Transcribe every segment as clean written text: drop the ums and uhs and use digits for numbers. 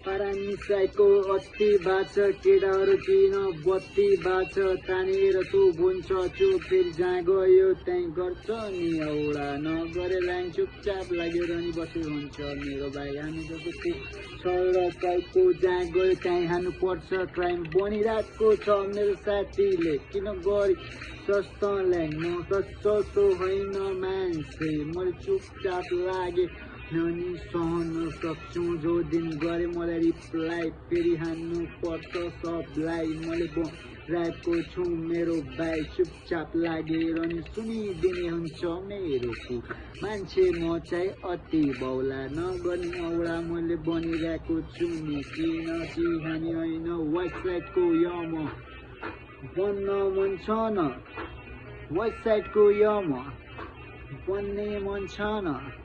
पारामिसाइको अति बाछ केटाहरू किन बत्ती बाछ तानेर तँ बुन्छ चुप फेरि जहाँ गयो त्यहीँ गर्छ नि औडा नगरे लाइन चुपचाप लागेर नि बसे हुन्छ मेरो भाइ हामी जस्तो छ र टाइपको जहाँ गयो त्यहीँ हान्नु पर्छ क्राइम बनिरहेको छ मेरो साथीले किन गरी सस्तोलाई म सस्तो होइन मान्छे मैले चुपचाप लागे ननी सहन सक्छु जो दिन गरे मलाई रिप्लाई फेरि हान्नु पर्छ सबलाई मैले बोलाएको छु मेरो भाइ चुपचाप लागेर नि सुनिदिने हुन्छ मेरो मान्छे म चाहिँ अति बौला नगर्ने औडा मैले बनिरहेको छु नि किन चिहानी होइन वेबसाइटको यम बन्न मन छ न वेबसाइटको यम बन्ने मन छ न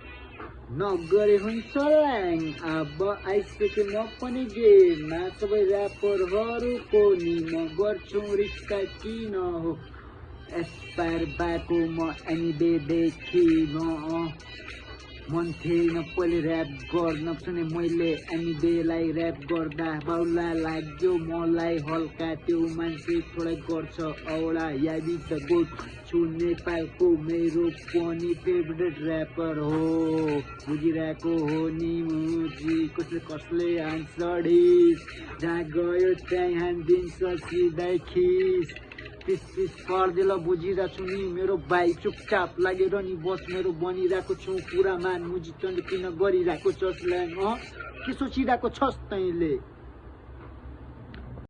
नगरे हुन्छ ल्याङ अब आइसके म पनि गेममा सबै ऱ्यापरहरूको नि म गर्छु रिक्सा किन हो एसपायर भएको म एनिडेदेखि मन थिएन पहिले ऱ्याप गर्न सुने मैले एनिडेलाई ऱ्याप गर्दा बाउला लाग्यो मलाई हल्का त्यो मान्छे थोरै गर्छ औडा यादी द गोट छु नेपालको मेरो पनि फेभरेट ऱ्यापर हो बुझिरहेको हो नि मुजी कसले आन्सडिस जहाँ गयो त्यहीँ हानिदिन्छ सिधै खिस पिस पर्देल बुझिरहेको छु नि मेरो भाइ चुपचाप लागेर नि बस मेरो बनिरहेको छु पुरा मान मुजी तैँले किन गरिरहेको छस् ल्याङ के सोचिरहेको छस् तैँले